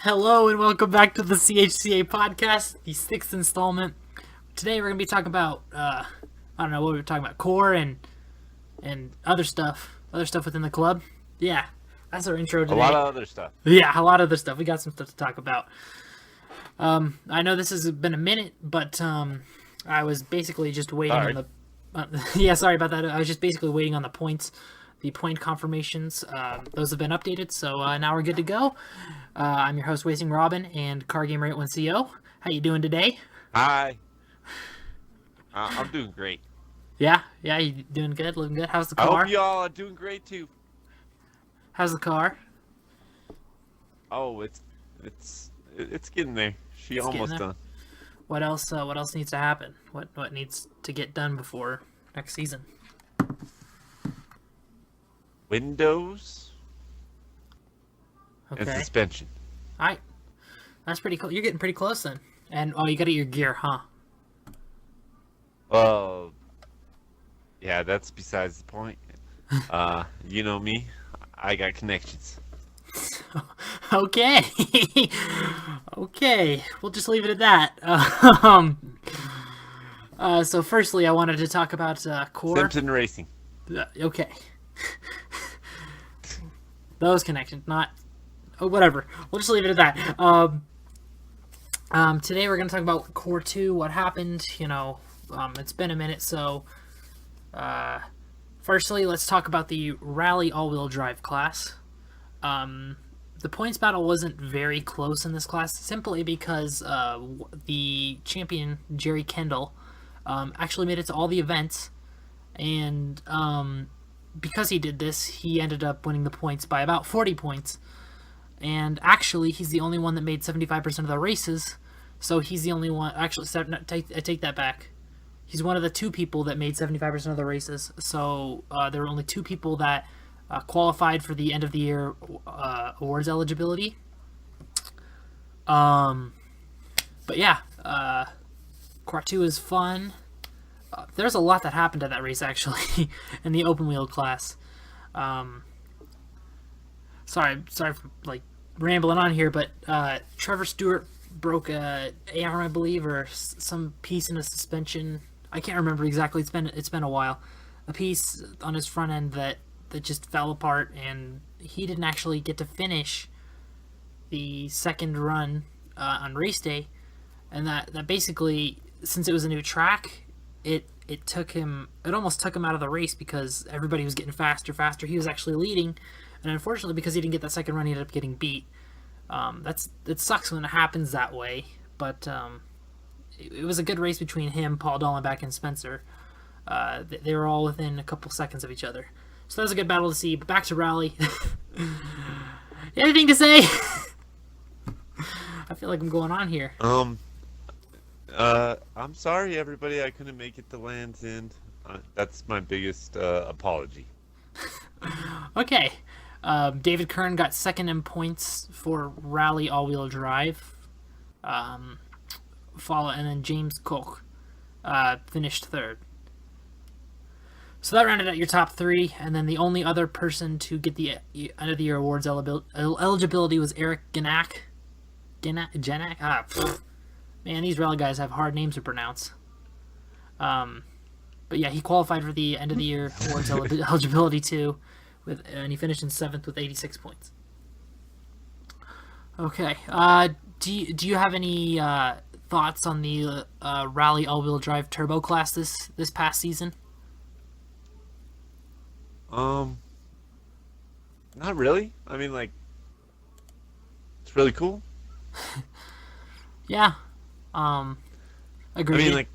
Hello and welcome back to the CHCA podcast, the 6th installment. Today we're going to be talking about, I don't know what we were talking about, core and other stuff within the club. Yeah, that's our intro today. A lot of other stuff. Yeah, a lot of other stuff. We got some stuff to talk about. I know this has been a minute, but I was basically just waiting on the... yeah, sorry about that. I was just basically waiting on the points. The point confirmations, those have been updated, so now we're good to go. I'm your host, Wasting Robin, and CarGamer81CO. How you doing today? Hi. I'm doing great. Yeah, you doing good, living good. How's the I car? hope y'all are doing great too. How's the car? Oh, it's getting there. It's almost there. done. What else needs to happen? What needs to get done before next season? Windows and Okay. suspension. Alright. That's pretty cool. You're getting pretty close then. And you got your gear, huh? Well, yeah, that's besides the point. You know me. I got connections. Okay. Okay. We'll just leave it at that. So firstly, I wanted to talk about core. Simpson Racing. Okay. Those connections, not... Oh, whatever. We'll just leave it at that. Today we're going to talk about Core 2, what happened, it's been a minute, so... Firstly, let's talk about the Rally All-Wheel Drive class. The points battle wasn't very close in this class, simply because the champion, Jerry Kendall, actually made it to all the events, and because he did this, he ended up winning the points by about 40 points. And actually, he's the only one that made 75% of the races, so he's the only one... Actually, I take that back. He's one of the two people that made 75% of the races, so there were only two people that qualified for the end-of-the-year awards eligibility. But yeah, Core 2 is fun. There's a lot that happened at that race, actually, in the open-wheel class. Sorry for, rambling on here, but Trevor Stewart broke a arm, I believe, or some piece in a suspension. I can't remember exactly. It's been a while. A piece on his front end that just fell apart, and he didn't actually get to finish the second run on race day, and that basically, since it was a new track, it almost took him out of the race because everybody was getting faster. He was actually leading, and unfortunately, because he didn't get that second run, he ended up getting beat. It sucks when it happens that way, but it was a good race between him, Paul Dollenbach, and Spencer. They were all within a couple seconds of each other. So that was a good battle to see. But back to Rally. Anything to say? I feel like I'm going on here. I'm sorry, everybody. I couldn't make it to Land's End. That's my biggest apology. Okay. David Kern got second in points for Rally All-Wheel Drive. And then James Koch finished third. So that rounded out your top three, and then the only other person to get the end-of-the-year awards eligibility was Eric Genack. Man, these rally guys have hard names to pronounce. But yeah, he qualified for the end-of-the-year awards eligibility too, and he finished in 7th with 86 points. Okay, do you have any thoughts on the Rally All-Wheel Drive Turbo class this past season? Not really. I mean, it's really cool. Yeah. Agreed. I mean,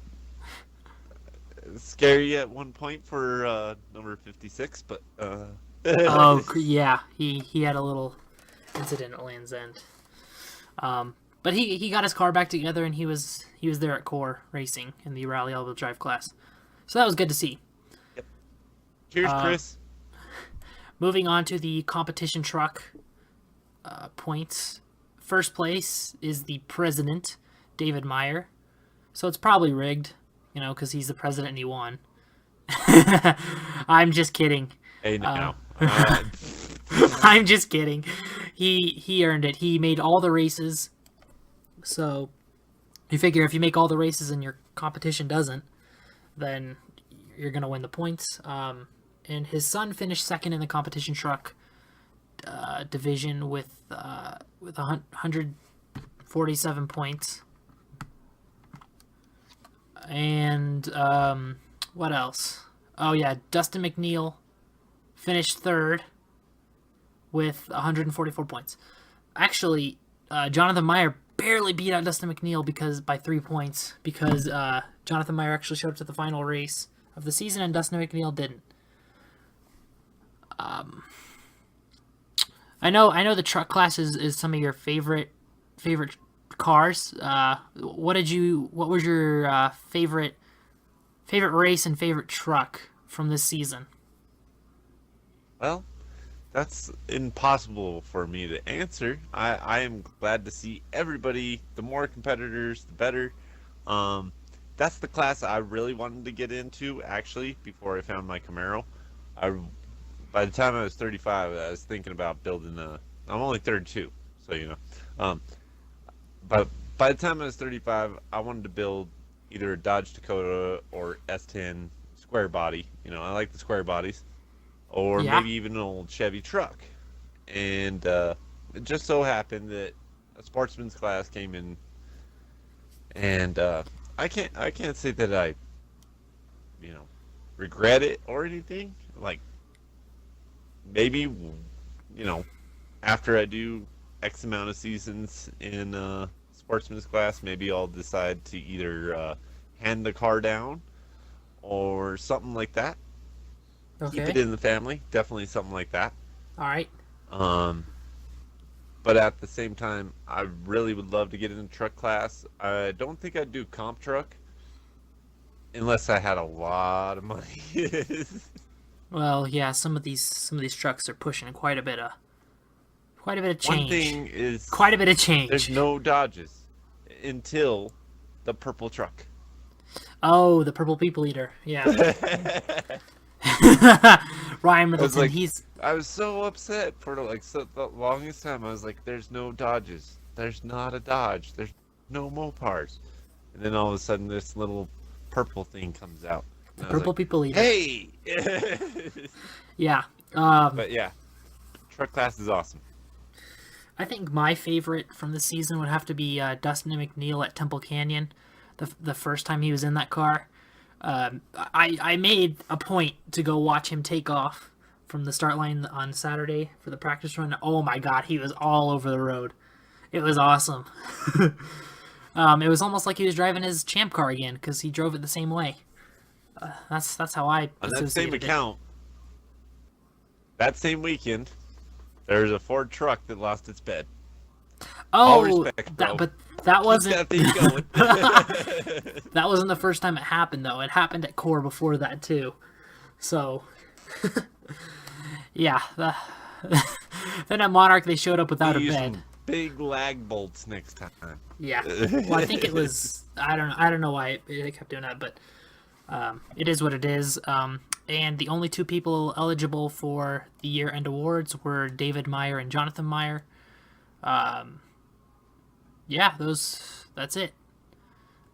scary at one point for number 56, but Oh yeah, he had a little incident at Land's End. But he got his car back together, and he was there at Core Racing in the Rally All-Wheel Drive class, so that was good to see. Yep. Cheers, Chris. Moving on to the competition truck points. First place is the president, David Meyer. So it's probably rigged, because he's the president and he won. I'm just kidding. Hey, no. I'm just kidding. he earned it. He made all the races. So you figure if you make all the races and your competition doesn't, then you're gonna win the points. And his son finished second in the competition truck division with 147 points. And what else? Oh yeah, Dustin McNeil finished third with 144 points. Actually, Jonathan Meyer barely beat out Dustin McNeil by 3 points because Jonathan Meyer actually showed up to the final race of the season and Dustin McNeil didn't. I know the truck class is some of your favorite cars. What was your favorite race and favorite truck from this season? Well, that's impossible for me to answer. I am glad to see everybody. The more competitors, the better. That's the class I really wanted to get into, actually, before I found my Camaro. By the time I was 35, I was thinking about building I'm only 32, so you know. But by the time I was 35, I wanted to build either a Dodge Dakota or S10 square body. You know, I like the square bodies. Or Yeah. maybe even an old Chevy truck. And it just so happened that a sportsman's class came in, and I can't say that I, regret it or anything. Like maybe, after I do X amount of seasons in sportsman's class, maybe I'll decide to either hand the car down or something like that. Okay. Keep it in the family, definitely something like that. All right. But at the same time, I really would love to get in the truck class. I don't think I'd do comp truck unless I had a lot of money. Well, yeah, some of these trucks are pushing quite a bit of change. One thing is, Quite a bit of change. there's no Dodges until the purple truck. Oh, the purple people eater. Yeah. Ryan Middleton, I was so upset for the longest time. I was like, "There's no Dodges. There's not a Dodge. There's no Mopars." And then all of a sudden, this little purple thing comes out. the purple people eater. Hey. Yeah. But yeah, truck class is awesome. I think my favorite from the season would have to be Dustin McNeil at Temple Canyon, the first time he was in that car. I made a point to go watch him take off from the start line on Saturday for the practice run. Oh my god, he was all over the road. It was awesome. It was almost like he was driving his champ car again because he drove it the same way. That's how I On that same associated it. account, that same weekend, there was a Ford truck that lost its bed. All Oh, respect, bro. but that wasn't Keep that thing going. that wasn't the first time it happened though. It happened at Core before that too. So yeah, then at Monarch they showed up without a Use bed. some big lag bolts next time. Yeah. Well, I think it was I don't know why they kept doing that, but it is what it is. And the only two people eligible for the year-end awards were David Meyer and Jonathan Meyer. Yeah, that's it.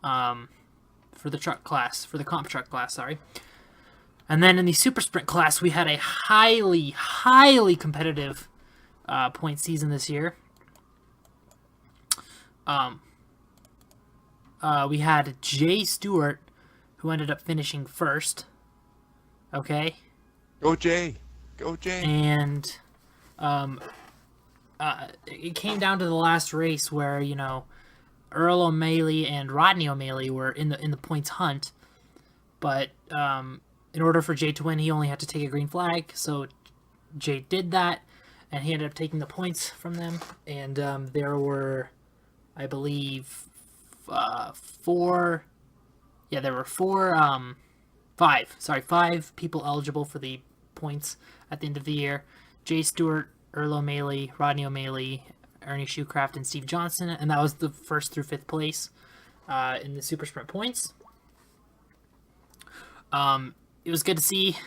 For the truck class, for the comp truck class, sorry. And then in the super sprint class, we had a highly, highly competitive point season this year. We had Jay Stewart, who ended up finishing first. Okay. Go Jay. Go Jay. And it came down to the last race where, Earl O'Malley and Rodney O'Malley were in the points hunt. But in order for Jay to win, he only had to take a green flag. So Jay did that, and he ended up taking the points from them. And there were, I believe, five people eligible for the points at the end of the year. Jay Stewart, Earl O'Malley, Rodney O'Malley, Ernie Shoecraft, and Steve Johnson, and that was the first through fifth place in the super sprint points. It was good to see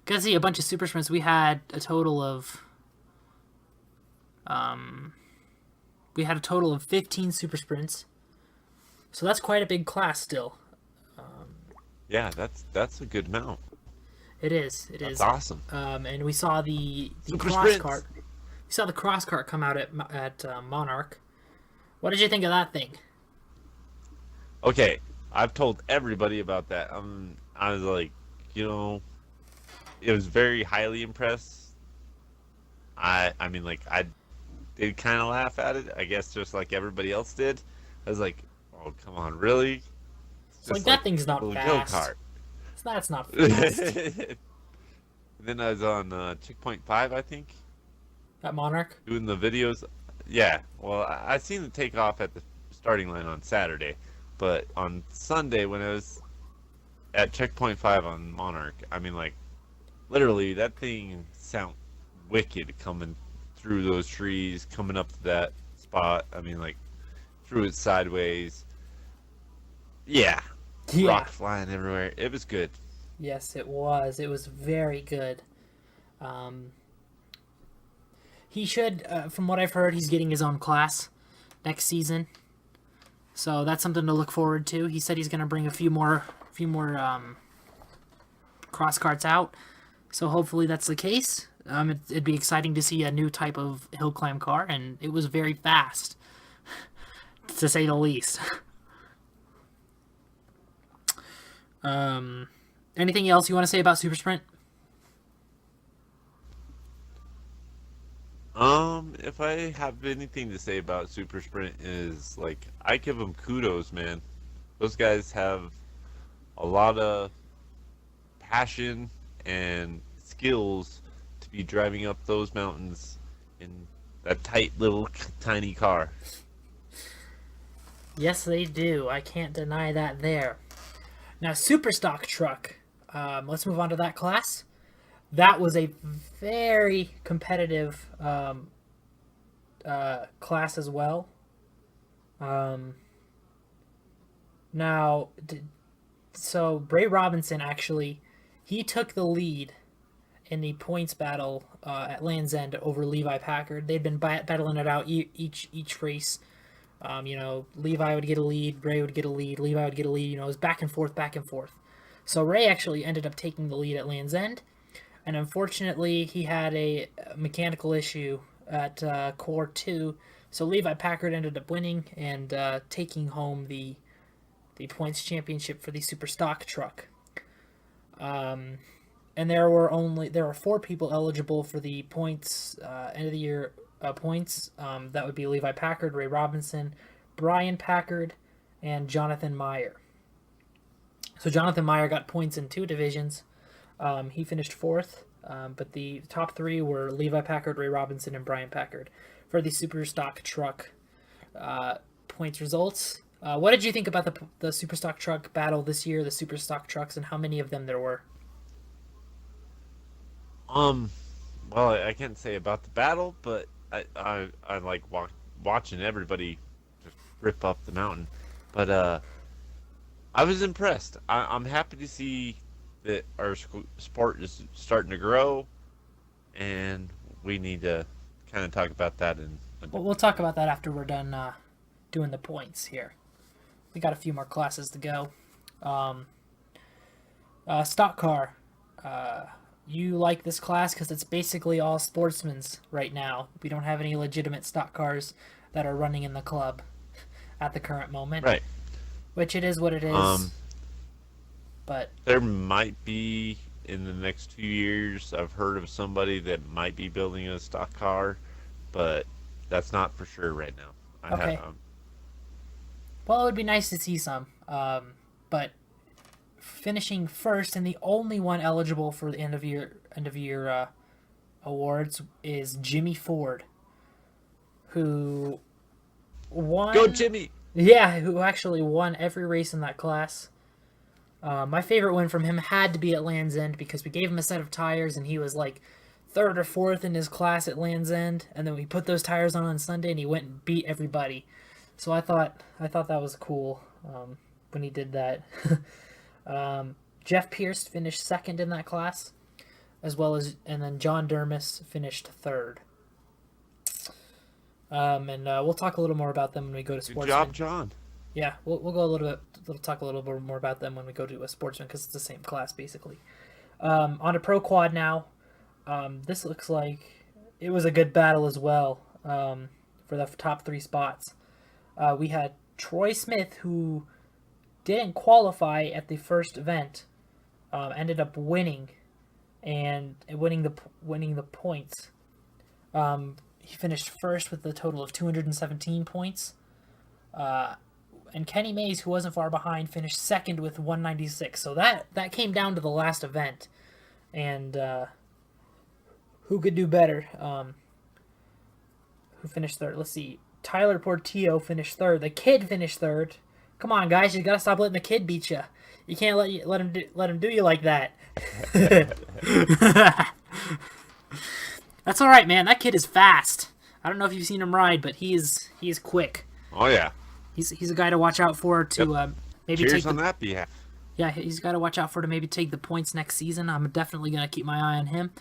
a bunch of super sprints. We had a total of We had a total of 15 super sprints, so that's quite a big class still. Yeah, that's a good amount. It is. It That's is. awesome. And we saw the Super cross cart. sprints. We saw the cross cart come out at Monarch. What did you think of that thing? Okay, I've told everybody about that. I was like, it was very highly impressed. I mean, like, I did kind of laugh at it. I guess just like everybody else did. I was like, oh, come on, really? It's It's like just like that thing's a not little go fast. kart. That's not fast. Then I was on Checkpoint 5, I think, That Monarch. doing the videos. Yeah, well, I seen the takeoff at the starting line on Saturday, but on Sunday when I was at Checkpoint 5 on Monarch, I mean, like, literally, that thing sound wicked coming through those trees, coming up to that spot. I mean, like, threw it sideways. Yeah, Yeah. rock flying everywhere. It was good. Yes, it was. It was very good. Um, he should, from what I've heard, he's getting his own class next season. So that's something to look forward to. He said he's going to bring a few more cross carts out. So hopefully that's the case. It'd be exciting to see a new type of hill climb car, and it was very fast, to say the least. Anything else you want to say about Super Sprint? If I have anything to say about Super Sprint is like I give them kudos, man. Those guys have a lot of passion and skills to be driving up those mountains in that tight little tiny car. Yes, they do. I can't deny that there. Now, Super Stock Truck. Let's move on to that class. That was a very competitive class as well. Um, now, so Bray Robinson actually, he took the lead in the points battle at Land's End over Levi Packard. They'd been battling it out each race. Levi would get a lead, Ray would get a lead, Levi would get a lead. It was back and forth, back and forth. So Ray actually ended up taking the lead at Land's End, and unfortunately he had a mechanical issue at Core 2, so Levi Packard ended up winning and taking home the points championship for the Super Stock Truck. And there were 4 people eligible for the points end of the year points. That would be Levi Packard, Ray Robinson, Bryan Packard, and Jonathan Meyer. So Jonathan Meyer got points in 2 divisions. He finished 4th, but the top 3 were Levi Packard, Ray Robinson, and Bryan Packard for the Super Stock Truck points results. What did you think about the Super Stock Truck battle this year, the Super Stock Trucks, and how many of them there were? Well, I can't say about the battle, but I like watching everybody just rip up the mountain. But I was impressed. I'm happy to see that our sport is starting to grow, and we need to kind of talk about that in. Well, we'll talk about that after we're done doing the points here. We got a few more classes to go. Stock car. You like this class because it's basically all sportsmen's right now. We don't have any legitimate stock cars that are running in the club at the current moment. Right. Which it is what it is. But there might be in the next 2 years. I've heard of somebody that might be building a stock car, but that's not for sure right now. Okay. Well, it would be nice to see some. But finishing first and the only one eligible for the end of year awards is Jimmy Ford, who won. Go Jimmy! Yeah, who actually won every race in that class. My favorite win from him had to be at Land's End because we gave him a set of tires and he was like 3rd or 4th in his class at Land's End, and then we put those tires on Sunday and he went and beat everybody. So I thought that was cool when he did that. Jeff Pierce finished 2nd in that class, and then John Dermis finished 3rd. And we'll talk a little more about them when we go to Good Sportsman. job, John. Yeah, we'll go a little bit. We'll talk a little bit more about them when we go to a Sportsman because it's the same class basically. On a Pro Quad now. This looks like it was a good battle as well for the top 3 spots. We had Troy Smith, who didn't qualify at the first event, ended up winning and winning the points. He finished first with a total of 217 points. And Kenny Mays, who wasn't far behind, finished second with 196. So that came down to the last event, and who could do better? Who finished third? Let's see. Tyler Portillo finished third. The kid finished third. Come on, guys, you gotta stop letting the kid beat you. You can't let him do you like that. That's all right, man. That kid is fast. I don't know if you've seen him ride, but he is quick. Oh yeah. He's a guy to watch out for to maybe Cheers take on that behalf. Yeah, he's got to watch out for to maybe take the points next season. I'm definitely gonna keep my eye on him.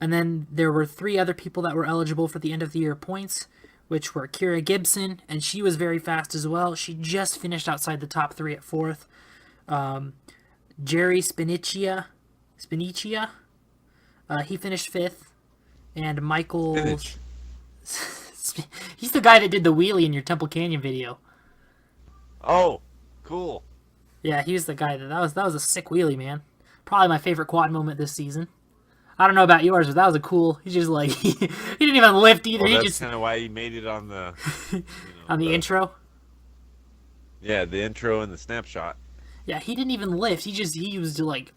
And then there were 3 other people that were eligible for the end of the year points, which were Kira Gibson, and she was very fast as well. She just finished outside the top 3 at 4th. Jerry Spinicia, he finished 5th, and Michael. Spinach. He's the guy that did the wheelie in your Temple Canyon video. Oh, cool. Yeah, he was the guy that was a sick wheelie, man. Probably my favorite quad moment this season. I don't know about yours, but that was a cool. He's just like he didn't even lift either. Well, He that's just kind of why he made it on the on the intro. Yeah, the intro and the snapshot. Yeah, he didn't even lift. He was like,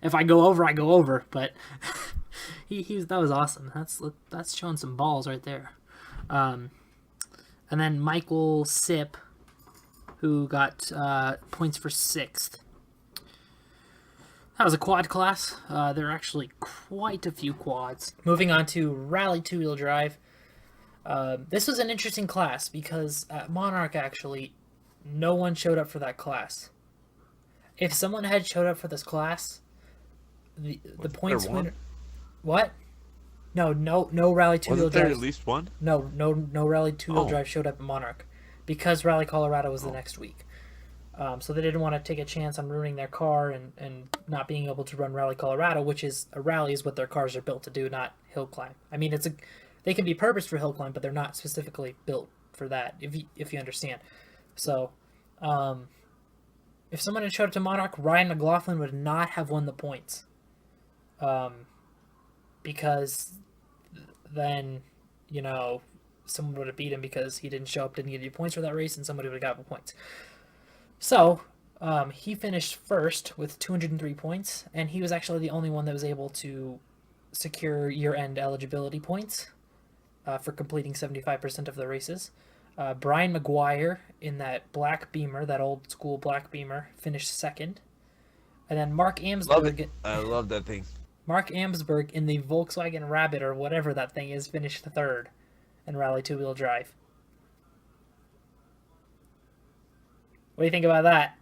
if I go over, I go over. But that was awesome. That's showing some balls right there. And then Michael Sipp, who got points for 6th. That was a quad class. There are actually quite a few quads. Moving on to Rally 2-wheel drive. This was an interesting class because at Monarch, actually, no one showed up for that class. If someone had showed up for this class, the points winner... What? No Rally 2-wheel drive. Wasn't there at least one? No Rally 2-wheel drive showed up at Monarch because Rally Colorado was the next week. So they didn't want to take a chance on ruining their car and not being able to run Rally Colorado, which is a rally is what their cars are built to do, not hill climb. I mean, they can be purposed for hill climb, but they're not specifically built for that, if you understand. So, if someone had showed up to Monarch, Ryan McLaughlin would not have won the points. Because then, someone would have beat him because he didn't show up, didn't get any points for that race, and somebody would have got the points. So, he finished first with 203 points, and he was actually the only one that was able to secure year-end eligibility points for completing 75% of the races. Brian McGuire in that black Beamer, that old school black Beamer, finished second. And then Mark Amsberg... Love it. I love that thing. Mark Amsberg in the Volkswagen Rabbit, or whatever that thing is, finished third in Rally 2-wheel drive. What do you think about that?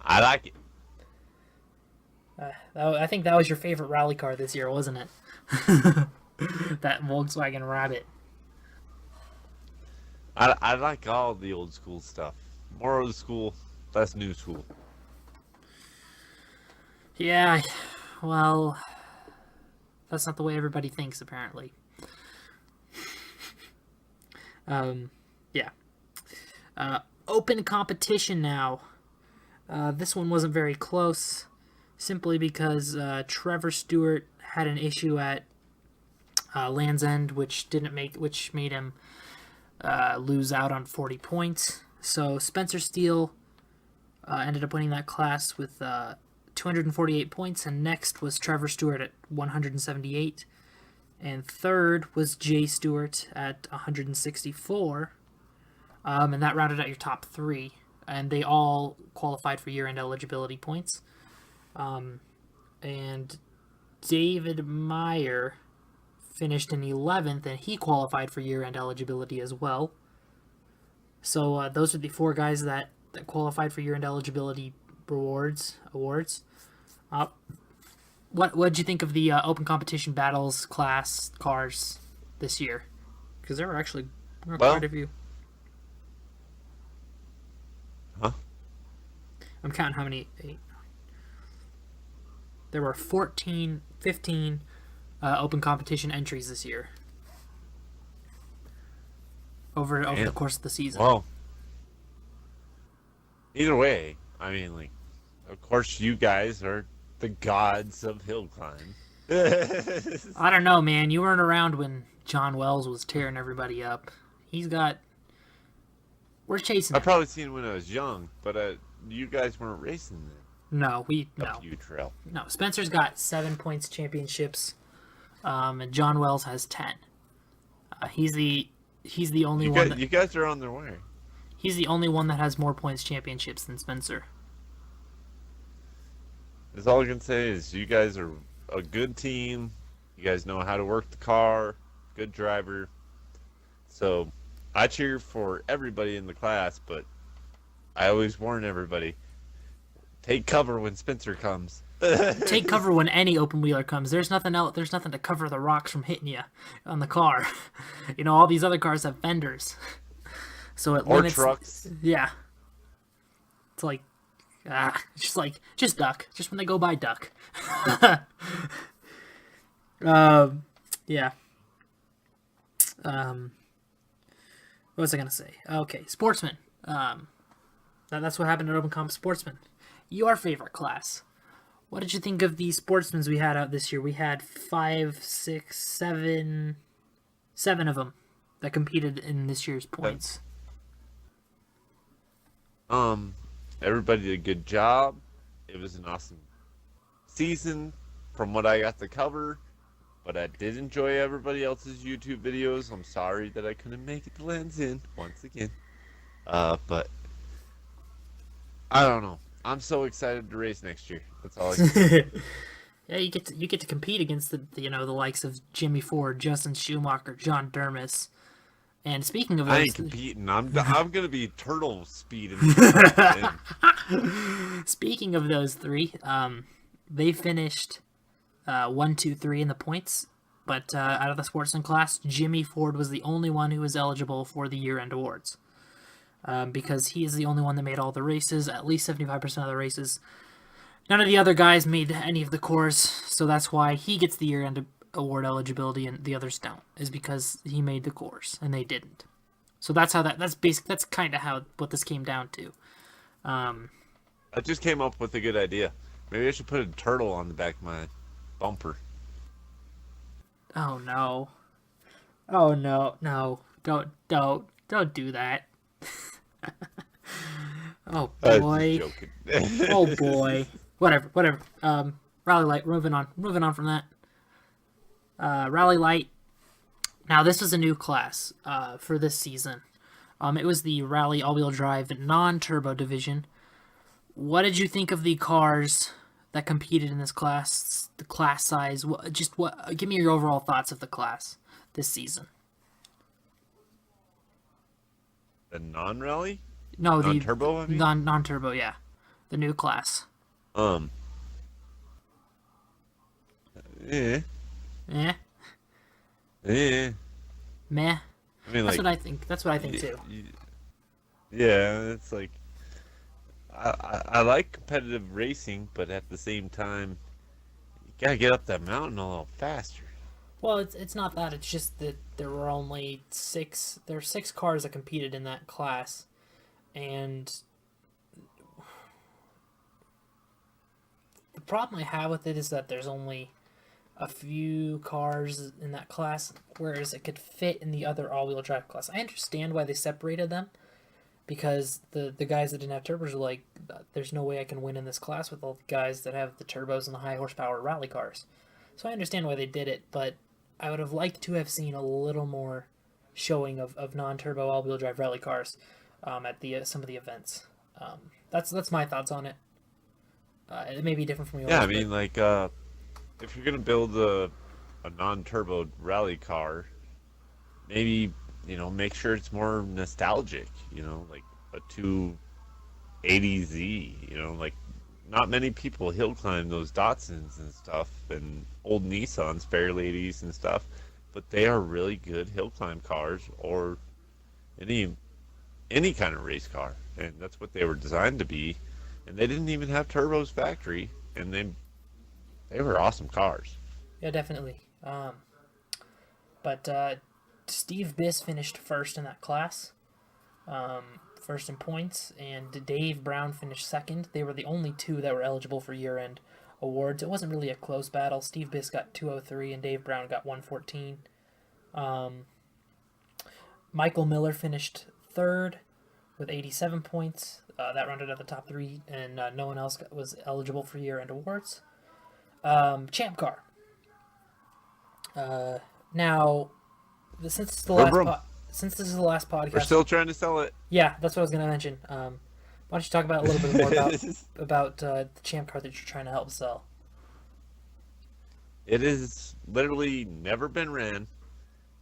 I like it. I think that was your favorite rally car this year, wasn't it? That Volkswagen Rabbit. I like all the old school stuff. More old school, less new school. Yeah, well, that's not the way everybody thinks, apparently. Yeah. Open competition now. This one wasn't very close, simply because Trevor Stewart had an issue at Land's End, which made him lose out on 40 points. So Spencer Steele ended up winning that class with 248 points, and next was Trevor Stewart at 178, and third was Jay Stewart at 164, and that rounded out your top 3, and they all qualified for year-end eligibility points. And David Meyer finished in 11th, and he qualified for year-end eligibility as well. So those are the 4 guys that qualified for year-end eligibility awards. what did you think of the open competition battles class cars this year? Because there were quite Well, a few. huh? I'm counting how many. Eight. There were 14, 15 open competition entries this year over the Damn. course of the season. Well, either way, I mean, like, of course, you guys are the gods of hill climb. I don't know, man. You weren't around when John Wells was tearing everybody up. He's got. We're chasing I him. probably seen it when I was young, but you guys weren't racing then. No, Up no. you trail. No, Spencer's got 7 points championships, and John Wells has 10. He's the only one that You guys are on their way. he's the only one that has more points championships than Spencer. That's all I can say is you guys are a good team. You guys know how to work the car. Good driver. So I cheer for everybody in the class, but I always warn everybody: take cover when Spencer comes. Take cover when any open wheeler comes. There's nothing else. There's nothing to cover the rocks from hitting you on the car. You know, all these other cars have fenders, so it Or limits. trucks. Yeah, it's like just duck. Just when they go by, duck. Yeah. What was I gonna say? Okay, sportsman. That's what happened at Open Comp Sportsman. Your favorite class. What did you think of the sportsmen we had out this year? We had 5, 6, 7, 7 of them that competed in this year's points. Everybody did a good job. It was an awesome season from what I got to cover. But I did enjoy everybody else's YouTube videos. I'm sorry that I couldn't make it to Land's End once again. But I don't know. I'm so excited to race next year. That's all I can say. Yeah, you get to compete against the likes of Jimmy Ford, Justin Schumacher, John Dermis. And speaking of I those, ain't competing. I'm gonna be turtle speed. speaking of those three, they finished 1, 2, 3 in the points. But out of the sportsman class, Jimmy Ford was the only one who was eligible for the year-end awards. Because he is the only one that made all the races, at least 75% of the races. None of the other guys made any of the cores, so that's why he gets the year-end award eligibility and the others don't, is because he made the cores and they didn't. So that's kind of how what this came down to. I just came up with a good idea. Maybe I should put a turtle on the back of my bumper. Oh no. Oh no. Don't do that. Oh I was boy. just joking. Oh boy. Whatever. Rally Light, moving on from that. Rally Light. Now this was a new class for this season. It was the Rally all-wheel drive non-turbo division. What did you think of the cars that competed in this class? The class size. Give me your overall thoughts of the class this season. The non-rally? No, the Non-turbo, I mean? non-turbo. Yeah, the new class. Yeah. Eh, Yeah. meh. I mean, That's like, what I think. That's what I think too. yeah, it's like I like competitive racing, but at the same time, you gotta get up that mountain a little faster. Well, it's not that. It's just that there were only 6. There were 6 cars that competed in that class, and the problem I have with it is that there's only a few cars in that class, whereas it could fit in the other all-wheel drive class. I understand why they separated them, because the guys that didn't have turbos were like, there's no way I can win in this class with all the guys that have the turbos and the high horsepower rally cars. So I understand why they did it, but I would have liked to have seen a little more showing of non-turbo all-wheel drive rally cars at the some of the events. That's my thoughts on it. It may be different from yours. Yeah, I mean, like, if you're gonna build a non-turbo rally car, maybe make sure it's more nostalgic. Like a 280Z. Like not many people hill climb those Datsuns and stuff, and old Nissans, Fair Ladies and stuff, but they are really good hill climb cars, or any any kind of race car, and that's what they were designed to be. And they didn't even have turbos factory, and they were awesome cars. Yeah, definitely. But Steve Biss finished first in that class, first in points, and Dave Brown finished second. They were the only two that were eligible for year-end awards. It wasn't really a close battle. Steve Biss got 203 and Dave Brown got 114. Michael Miller finished third with 87 points. That rounded out the top three, and no one else was eligible for year-end awards. Champ Car. Now, since this is the since this is the last podcast, We're still trying to sell it. yeah, that's what I was going to mention. Why don't you talk about a little bit more about the Champ Car that you're trying to help sell? It is literally never been ran.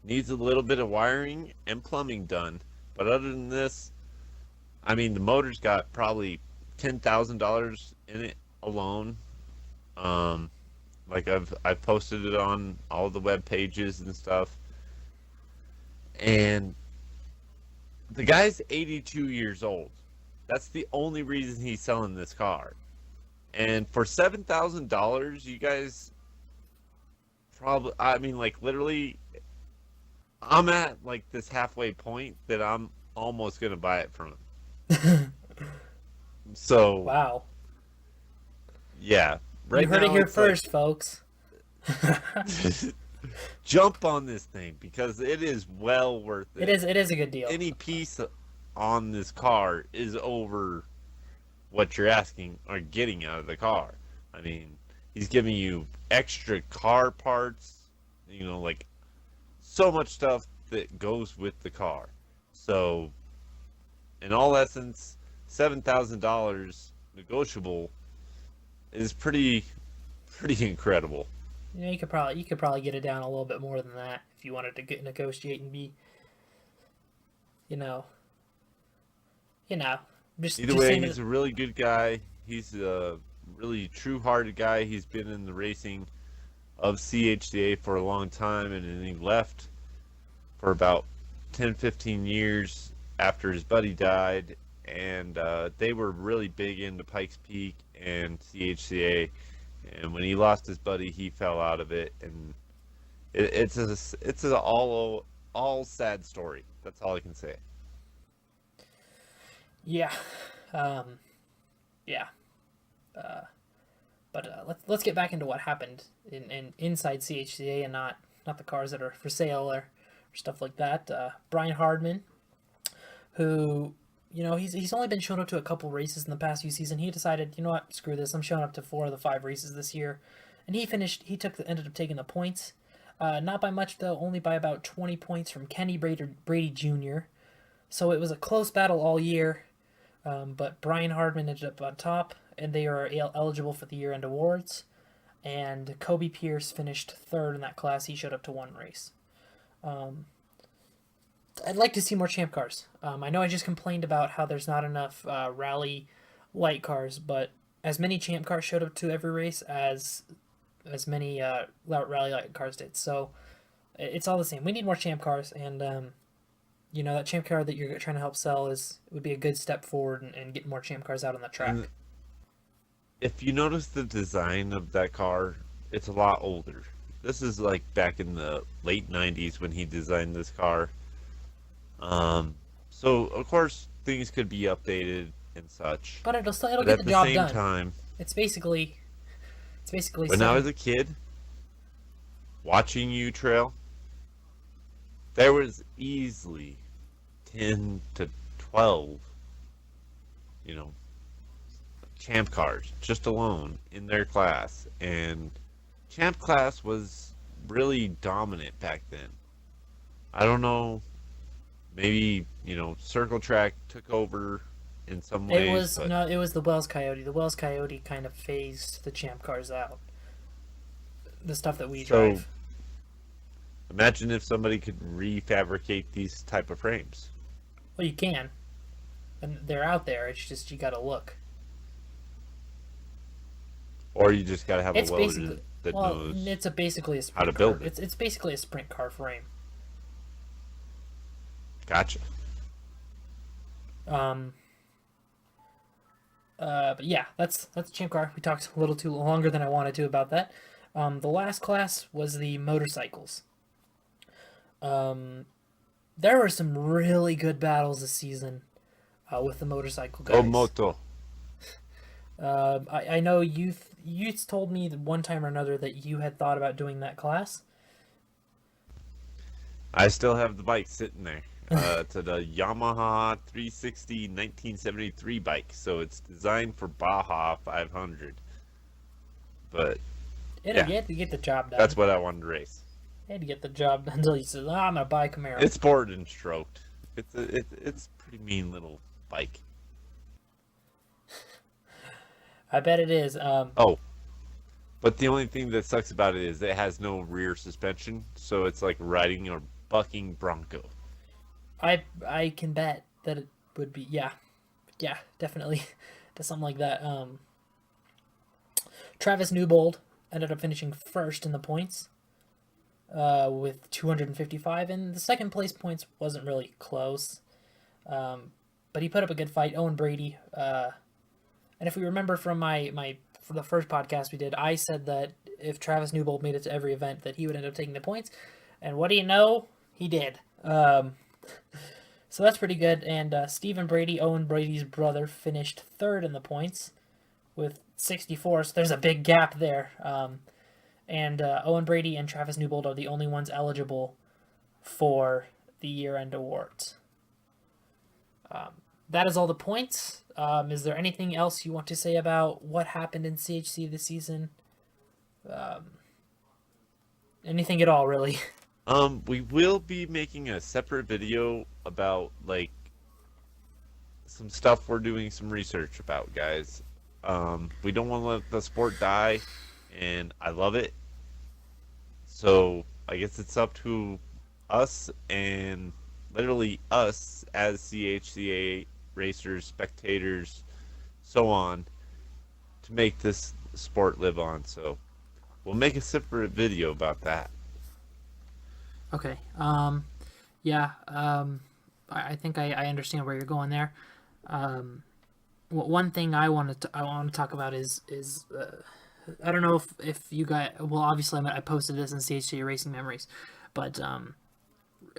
Needs a little bit of wiring and plumbing done, but other than this, I mean, the motor's got probably $10,000 in it alone. Like I've posted it on all the web pages and stuff. And the guy's 82 years old. That's the only reason he's selling this car. And for $7,000, you guys probably, I mean, like, literally, I'm at like this halfway point that I'm almost gonna buy it from him. So Wow. yeah, You heard it here first, folks. jump on this thing because it is well worth it. It is a good deal. Any piece on this car is over what you're asking or getting out of the car. I mean, he's giving you extra car parts, like so much stuff that goes with the car. So, in all essence, $7,000 negotiable is pretty incredible. You could probably get it down a little bit more than that if you wanted to negotiate and be, you know, Either way, he's a really good guy. He's a really true-hearted guy. He's been in the racing of CHCA for a long time, and then he left for about 10-15 years after his buddy died, and they were really big into Pikes Peak and CHCA. And when he lost his buddy, he fell out of it, and it's an all sad story. That's all I can say. Yeah, yeah. But let's get back into what happened in inside CHCA and not the cars that are for sale or stuff like that. Bryan Hardman, who he's only been shown up to a couple races in the past few seasons. He decided, you know what, screw this. I'm showing up to 4 of the 5 races this year, and he ended up taking the points. Not by much though, only by about 20 points from Kenny Brady Jr. So it was a close battle all year. But Bryan Hardman ended up on top, and they are eligible for the year-end awards. And Kobe Pierce finished third in that class. He showed up to 1 race. I'd like to see more champ cars. I know I just complained about how there's not enough rally light cars, but as many champ cars showed up to every race as many rally light cars did. So it's all the same. We need more champ cars, and that champ car that you're trying to help sell would be a good step forward and get more champ cars out on the track. And if you notice the design of that car, it's a lot older. This is like back in the late 90s when he designed this car. So of course things could be updated and such. But it'll get the job done. At the same time, it's basically. When I was a kid, watching U Trail, there was easily 10 to 12, champ cars just alone in their class, and champ class was really dominant back then. I don't know, maybe Circle Track took over in some ways. It was the Wells Coyote. The Wells Coyote kind of phased the champ cars out. The stuff that we drive. Imagine if somebody could refabricate these type of frames. Well, you can, and they're out there. It's just you got to look. Or you just gotta have a It's welder basically that well, knows it's basically a how to sprint car. build it. It's basically a sprint car frame. Gotcha. Um, but yeah, that's Champ Car. We talked a little too longer than I wanted to about that. The last class was the motorcycles. Um, there were some really good battles this season with the motorcycle Go guys. moto. I know you told me one time or another that you had thought about doing that class. I still have the bike sitting there. It's a Yamaha 360 1973 bike, so it's designed for Baja 500. But It yeah, had to get the job done. that's what I wanted to race. It had to get the job done until you said, oh, "I'm gonna buy a Camaro." It's bored and stroked. It's a pretty mean little bike. I bet it is. Oh, but the only thing that sucks about it is it has no rear suspension, so it's like riding a bucking Bronco. I can bet that it would be yeah definitely to something like that. Travis Newbold ended up finishing first in the points with 255, and the second place points wasn't really close, but he put up a good fight. Owen Brady, and if we remember from my for the first podcast we did, I said that if Travis Newbold made it to every event, that he would end up taking the points, and what do you know, he did. So that's pretty good. And Stephen Brady, Owen Brady's brother, finished third in the points with 64. So there's a big gap there. And Owen Brady and Travis Newbold are the only ones eligible for the year-end awards. That is all the points. Is there anything else you want to say about what happened in CHC this season? Anything at all, really? We will be making a separate video about like some stuff we're doing some research about, guys. We don't want to let the sport die, and I love it. So I guess it's up to us and literally us as CHCA racers, spectators, so on, to make this sport live on. So we'll make a separate video about that. Okay. Yeah. I think I understand where you're going there. One thing I want to talk about is I don't know if you guys, well, obviously I posted this in CHCA Racing Memories, but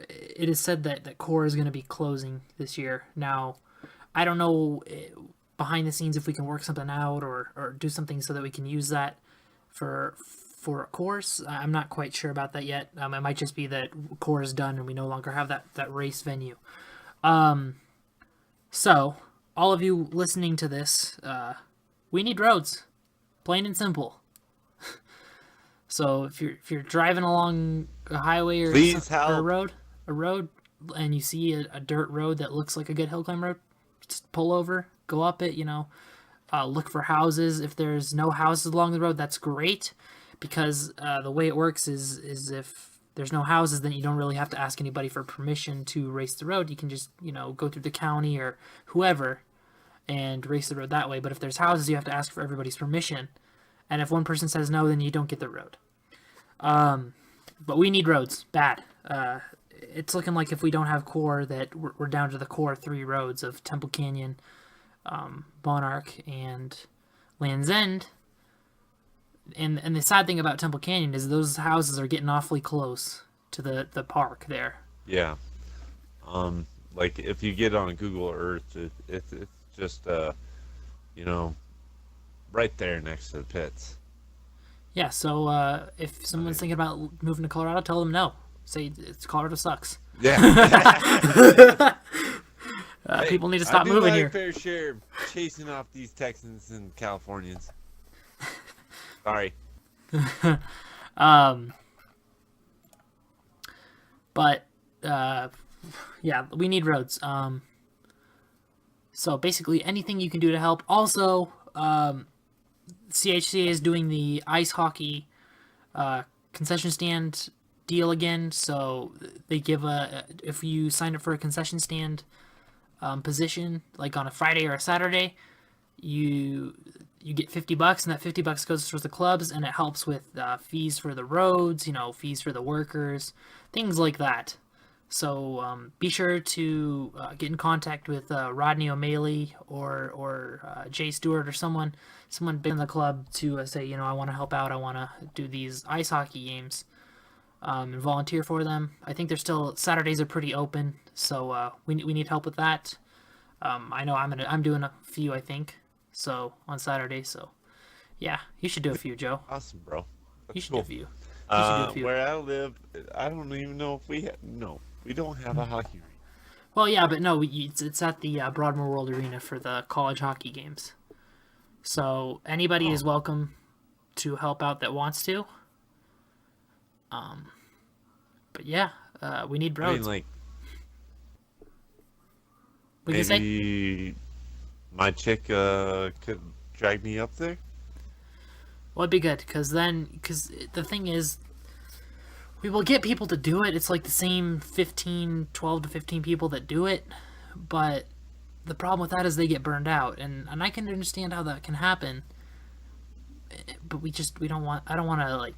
it is said that Core is going to be closing this year. Now, I don't know behind the scenes if we can work something out or do something so that we can use that for a course. I'm not quite sure about that yet. It might just be that Core is done and we no longer have that race venue. So all of you listening to this, we need roads, plain and simple. So if you're driving along a highway or a road, and you see a dirt road that looks like a good hill climb road, just pull over, go up it. Look for houses. If there's no houses along the road, that's great, because the way it works is if there's no houses, then you don't really have to ask anybody for permission to race the road. You can just go through the county or whoever and race the road that way. But if there's houses, you have to ask for everybody's permission. And if one person says no, then you don't get the road. But we need roads bad. It's looking like if we don't have Core, that we're down to the core 3 roads of Temple Canyon, Monarch, and Land's End. And the sad thing about Temple Canyon is those houses are getting awfully close to the park there. Yeah. Like if you get on Google Earth, it's just right there next to the pits. Yeah, so if someone's thinking about moving to Colorado, tell them no. Say Colorado sucks. Yeah. People need to stop moving here. Fair share chasing off these Texans and Californians. Sorry. But yeah, we need roads. So basically, anything you can do to help. Also, CHCA is doing the ice hockey concession stand deal again. So they give if you sign up for a concession stand position, like on a Friday or a Saturday, you get $50, and that $50 goes towards the clubs, and it helps with fees for the roads, fees for the workers, things like that. So be sure to get in contact with Rodney O'Malley or Jay Stewart or someone big in the club to say, I want to help out. I want to do these ice hockey games and volunteer for them. I think they're still Saturdays are pretty open, so we need help with that. I know I'm doing a few, I think, so on Saturday. So yeah, you should do a few, Joe. Awesome, bro. You That's should cool. do a few. You should do a few. Where I live, I don't even know if no, we don't have a hockey rink. Well, yeah, but no, it's at the Broadmoor World Arena for the college hockey games. So anybody is welcome to help out that wants to. But yeah, we need I mean, roads. like, What you say? maybe my chick could drag me up there. Well, it'd be good because the thing is, we will get people to do it. It's like the same 12 to 15 people that do it, but the problem with that is they get burned out, and I can understand how that can happen. But we don't want. I don't want to like.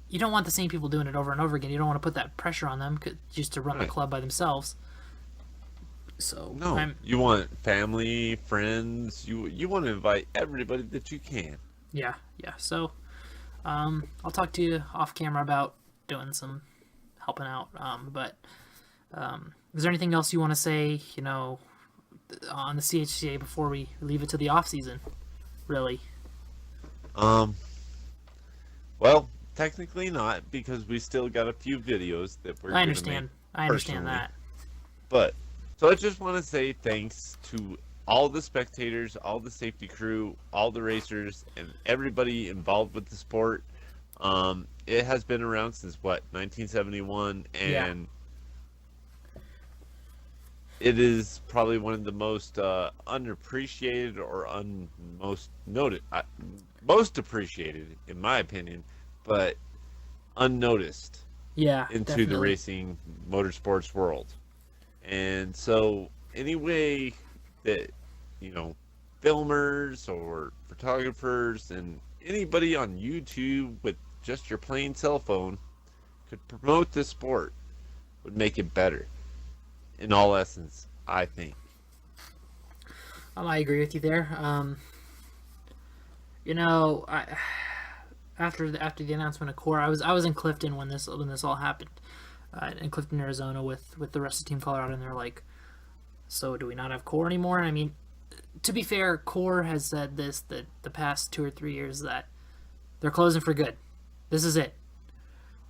You don't want the same people doing it over and over again. You don't want to put that pressure on them just to run the Right. club by themselves. So No, you want family, friends. You want to invite everybody that you can. yeah. So I'll talk to you off camera about doing some helping out. But is there anything else you want to say? On the CHCA before we leave it to the off season? Really? Um, well, technically not because we still got a few videos that we're I gonna understand. make I understand personally. that. But so I just want to say thanks to all the spectators, all the safety crew, all the racers, and everybody involved with the sport. It has been around since what 1971, and it is probably one of the most underappreciated or most noted, most appreciated in my opinion, but unnoticed Yeah, into the definitely. racing motorsports world. And so, any way that, filmers or photographers and anybody on YouTube with just your plain cell phone could promote this sport would make it better. In all essence, I think. I agree with you there. I after the announcement of core, I was in Clifton when this all happened, in Clifton, Arizona, with the rest of Team Colorado, and they're like, "So do we not have core anymore?" And I mean, to be fair, core has said this that the past 2 or 3 years that they're closing for good. This is it.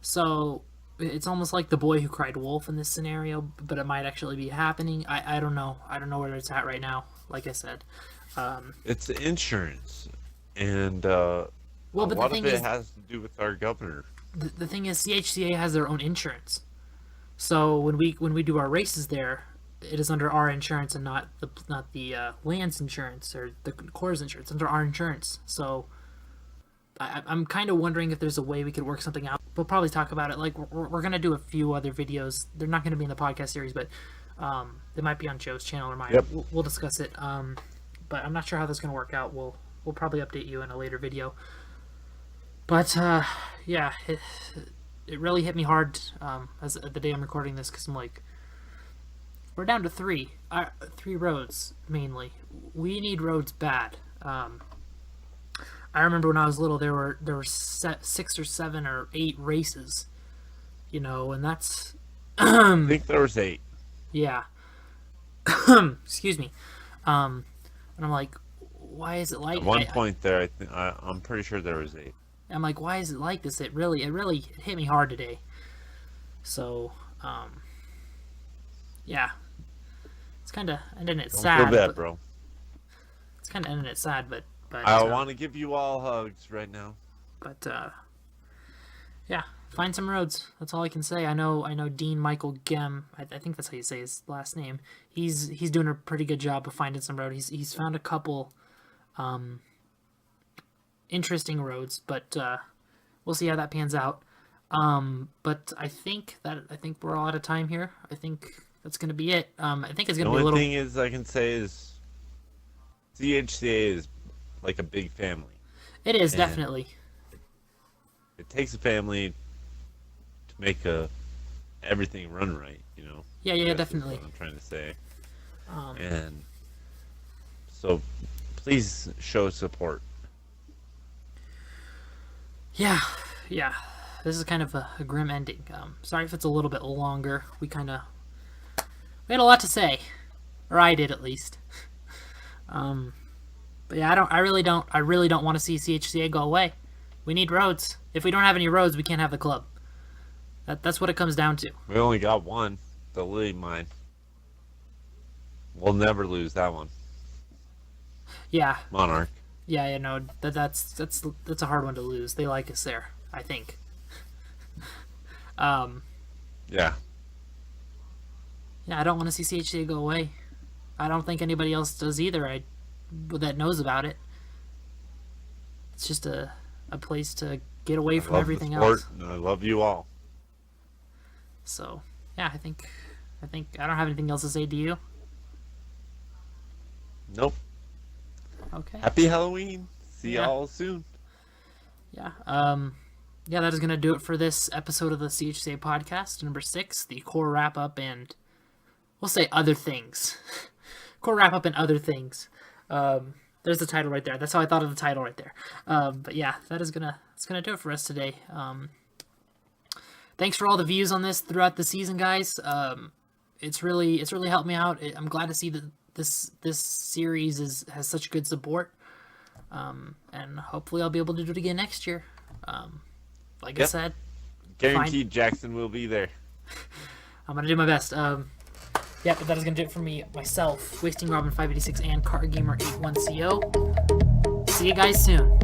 So it's almost like the boy who cried wolf in this scenario, but it might actually be happening. I don't know. I don't know where it's at right now. Like I said, It's insurance, and well, a but the lot of thing it is, has to do with our governor. the thing is, CHCA has their own insurance. So when we do our races there, it is under our insurance and not the land's insurance or the Corps' insurance. It's under our insurance. So I'm kind of wondering if there's a way we could work something out. We'll probably talk about it. Like we're gonna do a few other videos. They're not gonna be in the podcast series, but they might be on Joe's channel or mine. Yep. We'll discuss it. But I'm not sure how that's gonna work out. We'll probably update you in a later video. But yeah, it really hit me hard as the day I'm recording this because I'm like, we're down to three roads mainly. We need roads bad. I remember when I was little, there were 6 or 7 or 8 races, and that's I think there was 8. yeah. Excuse me. And I'm like, why is it like? At one point there, I'm pretty sure there was 8. I'm like, why is it like this? It really hit me hard today. So, yeah, it's kind of ending it Don't sad. feel bad, bro. It's kind of ending it sad, but I want to give you all hugs right now. But yeah, find some roads. That's all I can say. I know Dean Michael Gem. I think that's how you say his last name. He's doing a pretty good job of finding some road. He's found a couple interesting roads, but we'll see how that pans out. But I think we're all out of time here. I think that's gonna be it. I think it's The gonna be a only little. thing is I can say is CHCA is like a big family. It is, And definitely. it takes a family to make everything run right, you know. Yeah, I yeah, guess is definitely. what I'm trying to say. Um, And so please show support. yeah, yeah. This is kind of a grim ending. Sorry if it's a little bit longer. We had a lot to say, or I did at least. But yeah, I really don't want to see CHCA go away. We need roads. If we don't have any roads, we can't have the club. That's what it comes down to. We only got one, the Lily Mine. We'll never lose that one. Yeah, Monarch. yeah, you know that's a hard one to lose. They like us there, I think. Yeah. Yeah, I don't want to see CHCA go away. I don't think anybody else does either. That knows about it. It's just a place to get away from Love everything the sport, else. and I love you all. So yeah, I think I don't have anything else to say to you. Nope. Okay. Happy Halloween. See Yeah. y'all soon. Yeah. Yeah, that is gonna do it for this episode of the CHCA podcast, number 6, the core wrap up and we'll say other things. Core wrap up and other things. There's the title right there. That's how I thought of the title right there. But yeah, it's gonna do it for us today. Thanks for all the views on this throughout the season, guys. It's really helped me out. I'm glad to see that this series has such good support. And hopefully I'll be able to do it again next year. Like I Yep. said, Guaranteed Jackson will be there. I'm gonna do my best. Yeah, but that is gonna do it for me, myself, Wasting Robin 586 and Card Gamer 81CO. See you guys soon.